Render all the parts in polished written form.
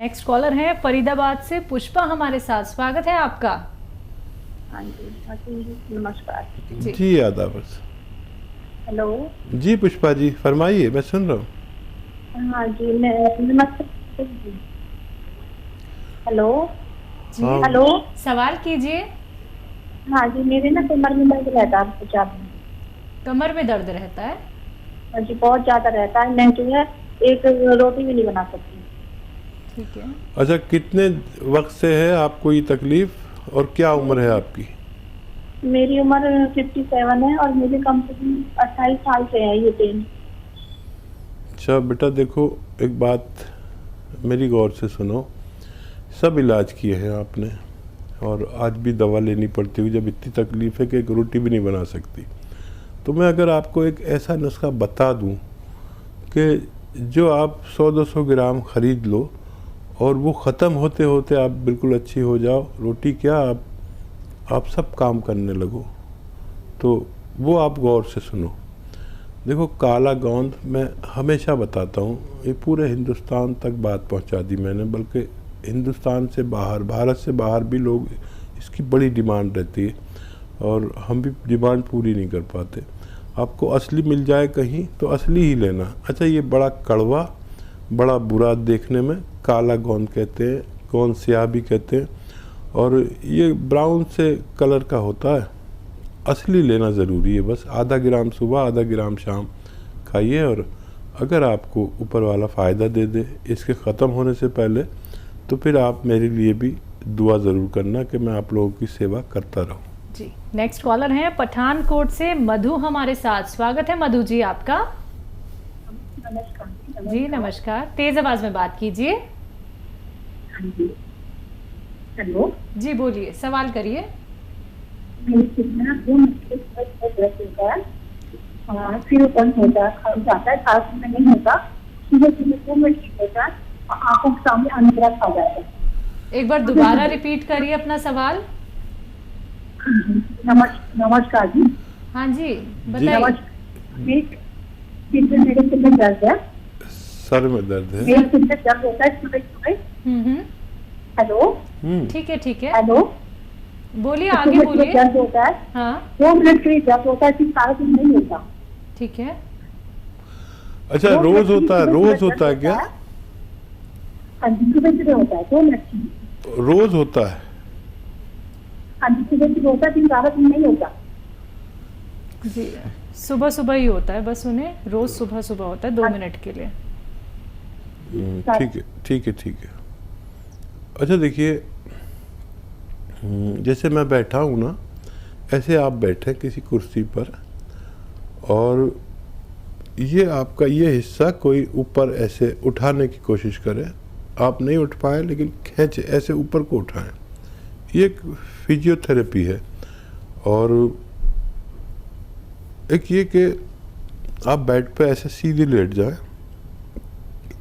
Next collar है फरीदाबाद से पुष्पा हमारे साथ। स्वागत है आपका। हाँ जी नमस्कार जी आदाब। हेलो जी पुष्पा जी फरमाइए, मैं सुन रहा हूँ। हाँ जी नमस्ते। हेलो जी हाँ। हेलो सवाल कीजिए। हाँ जी मेरे ना कमर में दर्द रहता है बहुत ज्यादा। कमर में दर्द रहता है? हाँ जी बहुत ज्यादा रहता है। मैं जो है एक रोटी भी नहीं बना सकती। ठीक है। अच्छा, कितने वक्त से है आपको ये तकलीफ और क्या उम्र है आपकी? मेरी उम्र 57 है और मुझे कम से कम 28 साल से है ये पेन। अच्छा बेटा देखो, एक बात मेरी गौर से सुनो। सब इलाज किए हैं आपने और आज भी दवा लेनी पड़ती हुई जब इतनी तकलीफ है कि एक रोटी भी नहीं बना सकती। तो मैं अगर आपको एक ऐसा नुस्खा बता दूं कि जो आप 100-200 ग्राम ख़रीद लो और वो ख़त्म होते होते आप बिल्कुल अच्छी हो जाओ, रोटी क्या आप सब काम करने लगो, तो वो आप गौर से सुनो। देखो काला गोंद मैं हमेशा बताता हूँ, ये पूरे हिंदुस्तान तक बात पहुँचा दी मैंने, बल्कि हिंदुस्तान से बाहर, भारत से बाहर भी लोग इसकी बड़ी डिमांड रहती है और हम भी डिमांड पूरी नहीं कर पाते। आपको असली मिल जाए कहीं तो असली ही लेना। अच्छा ये बड़ा कड़वा, बड़ा बुरा देखने में, काला गोंद कहते हैं, गोंद स्याह भी कहते हैं, और ये ब्राउन से कलर का होता है। असली लेना ज़रूरी है। बस आधा ग्राम सुबह आधा ग्राम शाम खाइए और अगर आपको ऊपर वाला फ़ायदा दे दे इसके ख़त्म होने से पहले, तो फिर आप मेरे लिए भी दुआ ज़रूर करना कि मैं आप लोगों की सेवा करता रहूं। जी नेक्स्ट कॉलर है पठानकोट से मधु हमारे साथ। स्वागत है मधु जी आपका। नमस्कार जी नमस्कार, तेज आवाज में बात कीजिए। हाँ जी हेलो जी बोलिए, सवाल करिए। फिर बंद होता है, खा जाता है, खास में नहीं होता, सुबह सुबह 2 मिनट ठीक होता है, आंखों के सामने अंधेरा खा जाता है। एक बार दोबारा रिपीट करिए अपना सवाल। नमस्कार जी। हाँ जी नमस्कार। बताइए। मेरे सिर में दर्द है। सर में दर्द है? मेरे सिर में दर्द होता है सुबह सुबह। हेलो ठीक है ठीक है, हेलो बोलिए आगे बोलिए। दर्द होता है, हाँ 2 मिनट के लिए दर्द होता है, फिर सारा दिन नहीं होता। ठीक है। अच्छा रोज होता है? रोज होता है क्या? हाँ जी सुबह सुबह होता है, 2 मिनट की। रोज होता है? हाँ जी सुबह सुबह होता है, फिर सारा दिन नहीं होता। जी सुबह सुबह ही होता है, बस उन्हें रोज सुबह सुबह होता है 2 मिनट के लिए। ठीक है ठीक है ठीक है। अच्छा देखिए, जैसे मैं बैठा हूँ ना, ऐसे आप बैठे किसी कुर्सी पर और ये आपका ये हिस्सा कोई ऊपर ऐसे उठाने की कोशिश करे। आप नहीं उठ पाए लेकिन खींचे, ऐसे ऊपर को उठाएं। ये एक फिजियोथेरेपी है। और एक ये कि आप बेड पे ऐसे सीधे लेट जाएं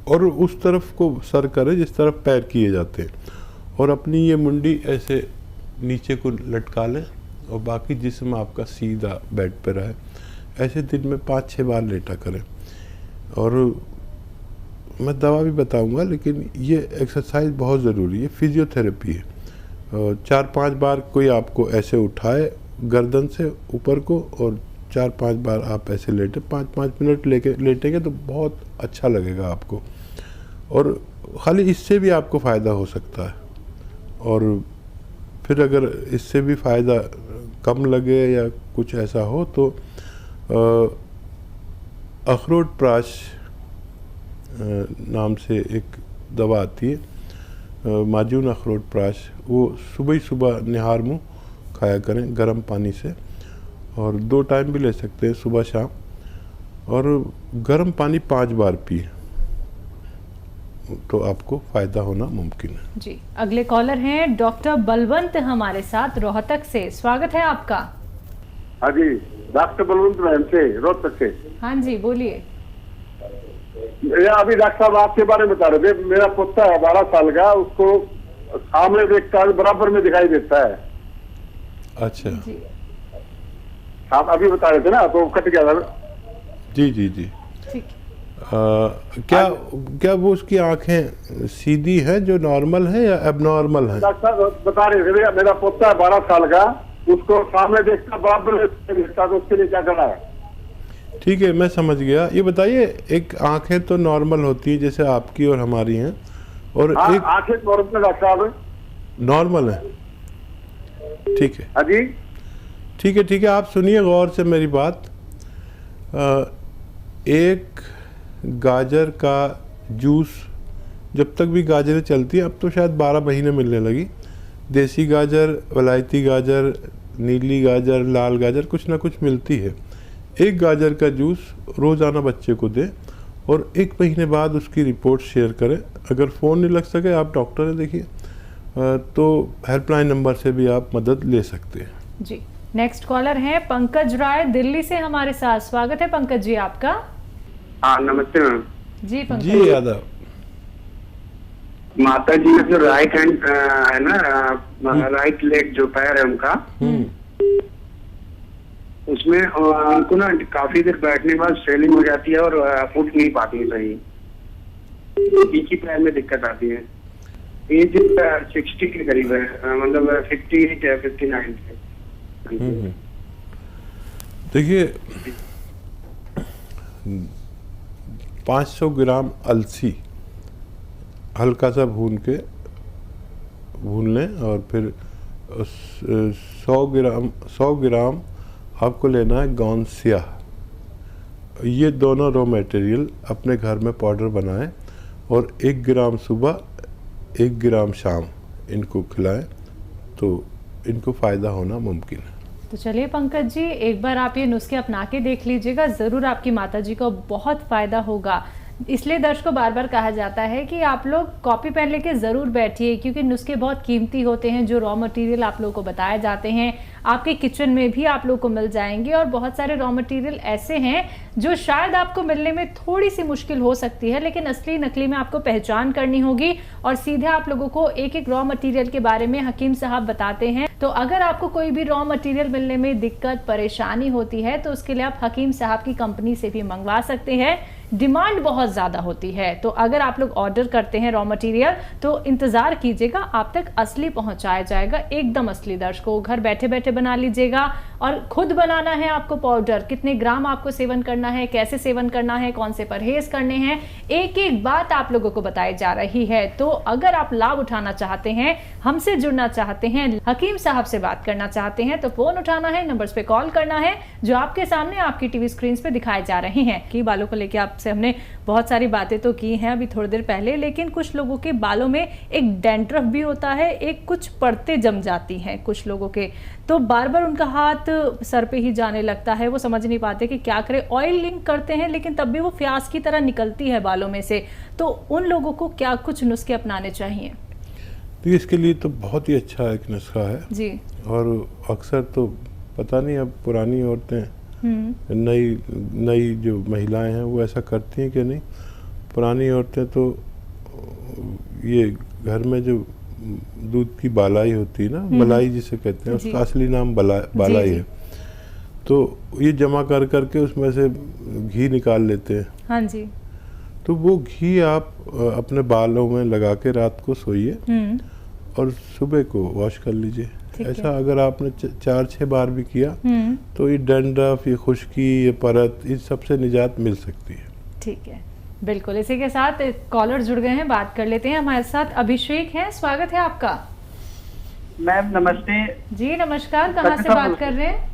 और उस तरफ को सर करें जिस तरफ पैर किए जाते हैं, और अपनी ये मुंडी ऐसे नीचे को लटका लें और बाकी जिस्म आपका सीधा बेड पे रहे। ऐसे दिन में 5-6 बार लेटा करें। और मैं दवा भी बताऊंगा, लेकिन ये एक्सरसाइज बहुत ज़रूरी है, फिजियोथेरेपी है। 4-5 बार कोई आपको ऐसे उठाए गर्दन से ऊपर को और 4-5 बार आप ऐसे लेटे, 5-5 मिनट लेटेंगे तो बहुत अच्छा लगेगा आपको। और ख़ाली इससे भी आपको फ़ायदा हो सकता है। और फिर अगर इससे भी फ़ायदा कम लगे या कुछ ऐसा हो तो अखरोट प्राश नाम से एक दवा आती है, माजून अखरोट प्राश, वो सुबह ही सुबह निहार मुँह खाया करें गर्म पानी से, और 2 टाइम भी ले सकते हैं, सुबह शाम। और गर्म पानी 5 बार पिए तो आपको फ़ायदा होना मुमकिन है। जी अगले कॉलर हैं डॉक्टर बलवंत हमारे साथ रोहतक से। स्वागत है आपका। हाँ जी डॉक्टर बलवंत मैम से रोहतक से। हाँ जी बोलिए। अभी डॉक्टर साहब आपके बारे में बता रहे थे। मेरा पोता है 12 साल का, उसको सामने देखता है, बराबर में दिखाई देता है। अच्छा जी आप अभी बता रहे थे ना, तो कट गया था। जी जी जी। ठीक। क्या वो उसकी आंखें सीधी हैं जो नॉर्मल है या एबनॉर्मल हैं? डॉक्टर साहब बता रहे थे, मेरा पोता है 12 साल का, उसको सामने देखता बराबर में देखता, तो उसके लिए क्या करना है? ठीक है, मैं समझ गया। ये बताइए, एक आंखें तो नॉर्मल होती है जैसे आपकी और हमारी हैं, और एक आंखें नॉर्मल डॉक्टर साहब नॉर्मल है। ठीक है, हाँ जी, ठीक है, ठीक है। आप सुनिए गौर से मेरी बात। एक गाजर का जूस, जब तक भी गाजरें चलती हैं, अब तो शायद 12 महीने मिलने लगी, देसी गाजर, वलायती गाजर, नीली गाजर, लाल गाजर, कुछ ना कुछ मिलती है। एक गाजर का जूस रोज़ाना बच्चे को दें और 1 महीने बाद उसकी रिपोर्ट शेयर करें। अगर फ़ोन नहीं लग सके, आप डॉक्टर से देखिए, तो हेल्पलाइन नंबर से भी आप मदद ले सकते हैं। जी, नेक्स्ट कॉलर हैं पंकज राय दिल्ली से हमारे साथ। स्वागत है पंकज जी आपका। हाँ नमस्ते मैम। जी पंकज जी यादव, माता जी का जो राइट हैंड है ना, राइट लेग जो पैर है उनका, उसमें उनको ना काफी देर बैठने के बाद स्वेलिंग हो जाती है और उठ नहीं पाती है सही, एक ही पैर में दिक्कत आती है। एज 60 के करीब है, मतलब 58 या 59 है। देखिए 500 ग्राम अलसी हल्का सा भून लें, और फिर 100 ग्राम आपको लेना है गौन स्याह। ये दोनों रॉ मटेरियल अपने घर में पाउडर बनाएं और 1 ग्राम सुबह 1 ग्राम शाम इनको खिलाएं, तो इनको फ़ायदा होना मुमकिन है। तो चलिए पंकज जी, एक बार आप ये नुस्खे अपना के देख लीजिएगा, ज़रूर आपकी माताजी को बहुत फ़ायदा होगा। इसलिए दर्शकों बार बार कहा जाता है कि आप लोग कॉपी पेन लेके ज़रूर बैठिए, क्योंकि नुस्खे बहुत कीमती होते हैं। जो रॉ मटेरियल आप लोगों को बताए जाते हैं आपके किचन में भी आप लोग को मिल जाएंगे, और बहुत सारे रॉ मटेरियल ऐसे हैं जो शायद आपको मिलने में थोड़ी सी मुश्किल हो सकती है, लेकिन असली नकली में आपको पहचान करनी होगी। और सीधे आप लोगों को एक एक रॉ मटेरियल के बारे में हकीम साहब बताते हैं। तो अगर आपको कोई भी रॉ मटेरियल मिलने में दिक्कत परेशानी होती है, तो उसके लिए आप हकीम साहब की कंपनी से भी मंगवा सकते हैं। डिमांड बहुत ज़्यादा होती है, तो अगर आप लोग ऑर्डर करते हैं रॉ मटेरियल, तो इंतज़ार कीजिएगा, आप तक असली पहुंचाया जाएगा, एकदम असली। दर्शकों घर बैठे बैठे बना लीजिएगा, और खुद बनाना है आपको पाउडर, कितने ग्राम आपको सेवन करना है, कैसे सेवन करना है, कौन से परहेज करने हैं, एक एक बात आप लोगों को बताई जा रही है। तो अगर आप लाभ उठाना चाहते हैं, हमसे जुड़ना चाहते हैं, हकीम साहब से बात करना चाहते हैं, तो फोन उठाना है, नंबर्स पे कॉल करना है जो आपके सामने आपकी टीवी स्क्रीन पे दिखाए जा रहे हैं। कि बालों को लेकर आपसे हमने बहुत सारी बातें तो की हैं अभी थोड़ी देर पहले, लेकिन कुछ लोगों के बालों में एक डैंड्रफ भी होता है, एक कुछ परतें जम जाती हैं कुछ लोगों के, तो बार बार उनका हाथ सर पे ही जाने लगता है, वो समझ नहीं पाते कि क्या करें। ऑयलिंग करते हैं लेकिन तब भी वो प्यास की तरह निकलती है बालों में से, तो उन लोगों को क्या कुछ नुस्खे अपनाने चाहिए? तो इसके लिए तो बहुत ही अच्छा एक नुस्खा है जी, और अक्सर तो पता नहीं अब पुरानी औरतें, नई जो महिलाएं हैं वो ऐसा करती हैं कि नहीं। पुरानी औरतें तो ये घर में जो दूध की बालाई होती है ना, मलाई जिसे कहते हैं, उसका असली नाम बालाई है, तो ये जमा कर करके उसमें से घी निकाल लेते हैं। हाँ जी। तो वो घी आप अपने बालों में लगा के रात को सोइए और सुबह को वॉश कर लीजिए। ऐसा अगर आपने 4-6 बार भी किया तो ये डैंड्रफ, ये खुश्की, ये परत, इन सबसे निजात मिल सकती है। ठीक है, बिल्कुल। इसी के साथ कॉलर जुड़ गए हैं, बात कर लेते हैं। हमारे साथ अभिषेक हैं, स्वागत है आपका। मैम नमस्ते। जी नमस्कार, कहाँ से बात कर रहे हैं?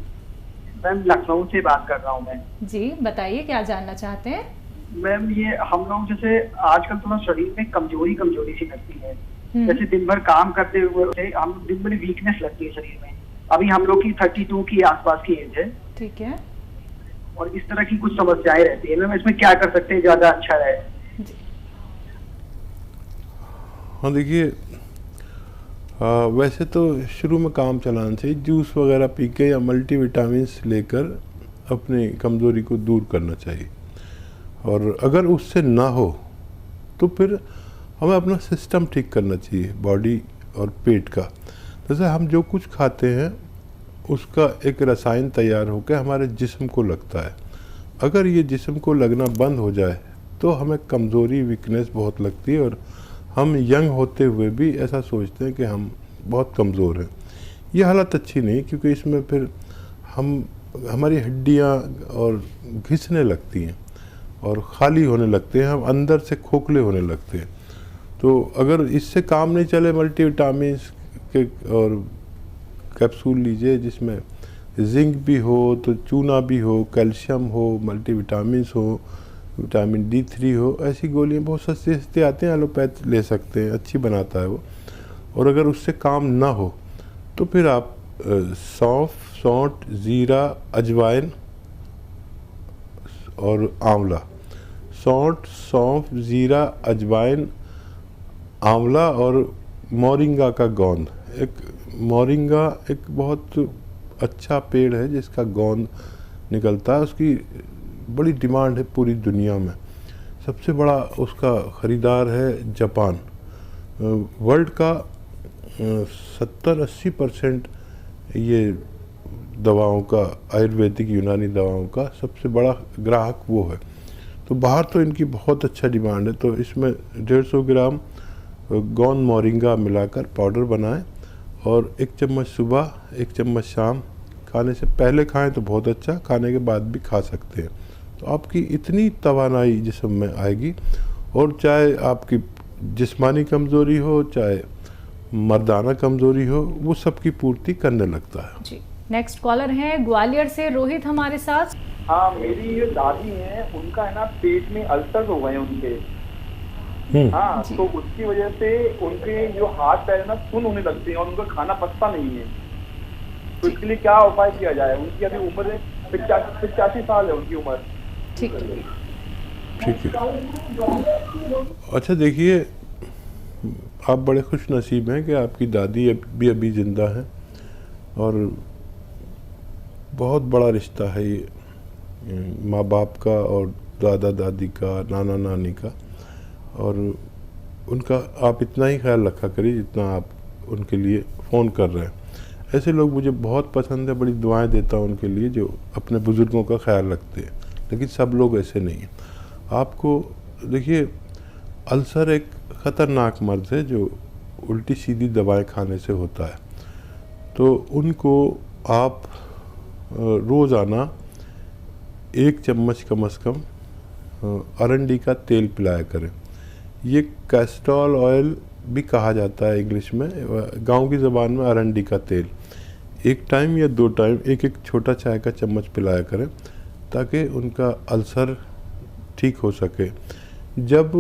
मैम लखनऊ से बात कर रहा हूँ मैं। जी बताइए, क्या जानना चाहते हैं? मैम ये हम लोग जैसे आजकल थोड़ा शरीर में कमजोरी सी लगती है, जैसे दिन भर काम करते हुए हम दिन भर वीकनेस लगती है शरीर में। अभी हम लोग की 32 की आसपास की एज है। ठीक है। और इस तरह की कुछ समस्याएं रहती है, मैम इसमें क्या कर सकते हैं ज्यादा अच्छा रहे? हाँ देखिए, वैसे तो शुरू में काम चलाना चाहिए, जूस वगैरह पी के या मल्टीविटामिन्स लेकर अपनी कमज़ोरी को दूर करना चाहिए। और अगर उससे ना हो तो फिर हमें अपना सिस्टम ठीक करना चाहिए, बॉडी और पेट का। जैसे हम जो कुछ खाते हैं उसका एक रसायन तैयार होकर हमारे जिस्म को लगता है। अगर ये जिस्म को लगना बंद हो जाए तो हमें कमज़ोरी वीकनेस बहुत लगती है और हम यंग होते हुए भी ऐसा सोचते हैं कि हम बहुत कमज़ोर हैं। ये हालत अच्छी नहीं, क्योंकि इसमें फिर हमारी हड्डियाँ और घिसने लगती हैं और ख़ाली होने लगते हैं, हम अंदर से खोखले होने लगते हैं। तो अगर इससे काम नहीं चले, मल्टीविटामिन के और कैप्सूल लीजिए जिसमें जिंक भी हो, तो चूना भी हो, कैल्शियम हो, मल्टीविटामिन्स हो, विटामिन D3 हो, ऐसी गोलियां बहुत सस्ती सस्ती आती हैं, एलोपैथ ले सकते हैं, अच्छी बनाता है वो। और अगर उससे काम ना हो तो फिर आप सौंफ, सौंठ, ज़ीरा, अजवाइन और आंवला, सौंठ, सौंफ, ज़ीरा, अजवाइन, आंवला और मोरिंगा का गोंद। मोरिंगा एक बहुत अच्छा पेड़ है जिसका गोंद निकलता है, उसकी बड़ी डिमांड है पूरी दुनिया में। सबसे बड़ा उसका ख़रीदार है जापान। वर्ल्ड का 70-80% ये दवाओं का, आयुर्वेदिक यूनानी दवाओं का सबसे बड़ा ग्राहक वो है। तो बाहर तो इनकी बहुत अच्छा डिमांड है। तो इसमें 150 ग्राम गोंद मोरिंगा मिलाकर पाउडर बनाएं और 1 चम्मच सुबह, 1 चम्मच शाम, खाने से पहले खाएं तो बहुत अच्छा, खाने के बाद भी खा सकते हैं। तो आपकी इतनी तवानाई जिस्म में आएगी, और चाहे आपकी जिस्मानी कमज़ोरी हो, चाहे मर्दाना कमज़ोरी हो, वो सबकी पूर्ति करने लगता है। जी, नेक्स्ट कॉलर हैं ग्वालियर से रोहित हमारे साथ। हाँ, मेरी ये दादी हैं, उनका है ना पेट में अल्सर हो गए उनके। हाँ, तो उसकी वजह से उनके जो हाथ पैर ना सुन्न होने लगते हैं और उनका खाना पचता नहीं है। तो इसके लिए क्या उपाय किया जाए? उनकी अभी उम्र 85 साल है उनकी उम्र। ठीक है, ठीक है। अच्छा, देखिए, आप बड़े खुश नसीब हैं कि आपकी दादी अभी ज़िंदा है, और बहुत बड़ा रिश्ता है ये माँ बाप का और दादा दादी का, नाना नानी का। और उनका आप इतना ही ख्याल रखा करिए जितना आप उनके लिए फ़ोन कर रहे हैं। ऐसे लोग मुझे बहुत पसंद है, बड़ी दुआएं देता हूँ उनके लिए जो अपने बुज़ुर्गों का ख्याल रखते हैं, लेकिन सब लोग ऐसे नहीं हैं। आपको देखिए, अल्सर एक ख़तरनाक मर्ज़ है जो उल्टी सीधी दवाएं खाने से होता है। तो उनको आप रोज़ाना 1 चम्मच कम से कम अरंडी का तेल पिलाया करें। ये कैस्ट्रॉल ऑयल भी कहा जाता है इंग्लिश में, गांव की ज़बान में अरंडी का तेल। 1 टाइम या 2 टाइम 1-1 छोटा चाय का चम्मच पिलाया करें ताकि उनका अल्सर ठीक हो सके। जब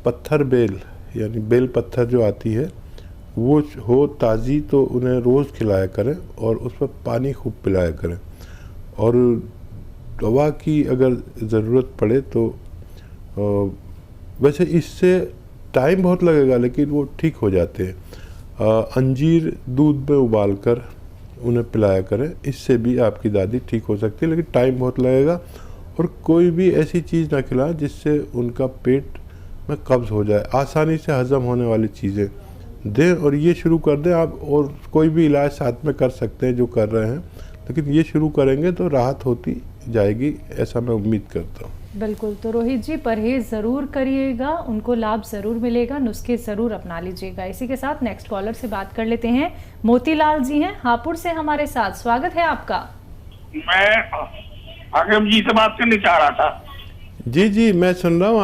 पत्थर बेल यानी बेल पत्थर जो आती है वो हो ताज़ी, तो उन्हें रोज़ खिलाया करें और उस पर पानी खूब पिलाया करें। और दवा की अगर ज़रूरत पड़े तो वैसे इससे टाइम बहुत लगेगा लेकिन वो ठीक हो जाते हैं। अंजीर दूध में उबाल कर उन्हें पिलाया करें, इससे भी आपकी दादी ठीक हो सकती है, लेकिन टाइम बहुत लगेगा। और कोई भी ऐसी चीज़ ना खिलाएं जिससे उनका पेट में कब्ज़ हो जाए। आसानी से हज़म होने वाली चीज़ें दें और ये शुरू कर दें आप। और कोई भी इलाज साथ में कर सकते हैं जो कर रहे हैं, लेकिन ये शुरू करेंगे तो राहत होती जाएगी, ऐसा मैं उम्मीद करता हूँ। बिल्कुल। तो रोहित जी, परहेज ज़रूर करिएगा, उनको लाभ ज़रूर मिलेगा, नुस्खे ज़रूर अपना लीजिएगा। इसी के साथ नेक्स्ट कॉलर से बात कर लेते हैं। मोतीलाल जी हैं हापुड़ से हमारे साथ, स्वागत है आपका। मैं हाकिम जी से बात करनी चाह रहा था। जी जी, मैं सुन रहा हूँ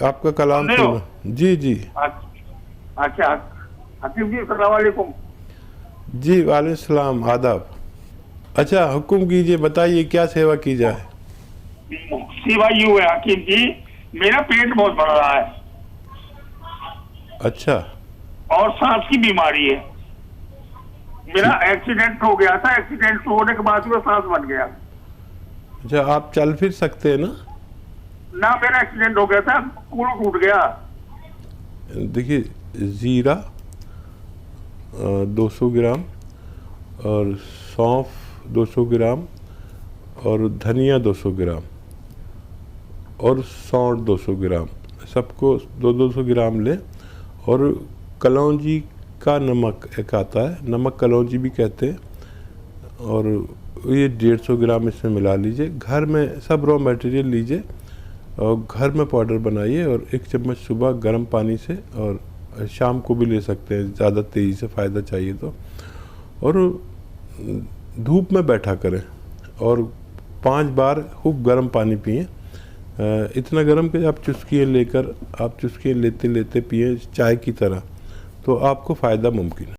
आपका कलाम सुन। जी जी। अच्छा हाकिम जी, अस्सलाम वालेकुम। जी वालेकुम सलाम, आदाब। अच्छा, हुक्म कीजिए, बताइए क्या सेवा की जाए। सेवा यूँ है हाकिम जी, मेरा पेट बहुत बढ़ रहा है। अच्छा। और सांस की बीमारी है। मेरा एक्सीडेंट हो गया था, एक्सीडेंट होने के बाद में सांस बन गया। अच्छा, आप चल फिर सकते हैं ना? ना, मेरा एक्सीडेंट हो गया था, कूल टूट गया। देखिए, जीरा 200 ग्राम और सौंफ 200 ग्राम और धनिया 200 ग्राम और सौंठ 200 ग्राम, सबको 200 ग्राम लें। और कलौंजी का नमक एक आता है, नमक कलौंजी भी कहते हैं, और ये 150 ग्राम इसमें मिला लीजिए। घर में सब रॉ मटेरियल लीजिए और घर में पाउडर बनाइए और 1 चम्मच सुबह गर्म पानी से, और शाम को भी ले सकते हैं ज़्यादा तेज़ी से फ़ायदा चाहिए तो। और धूप में बैठा करें और 5 बार खूब गर्म पानी पिएं, इतना गर्म कि आप चुस्कियाँ लेते लेते पिए चाय की तरह, तो आपको फ़ायदा मुमकिन है।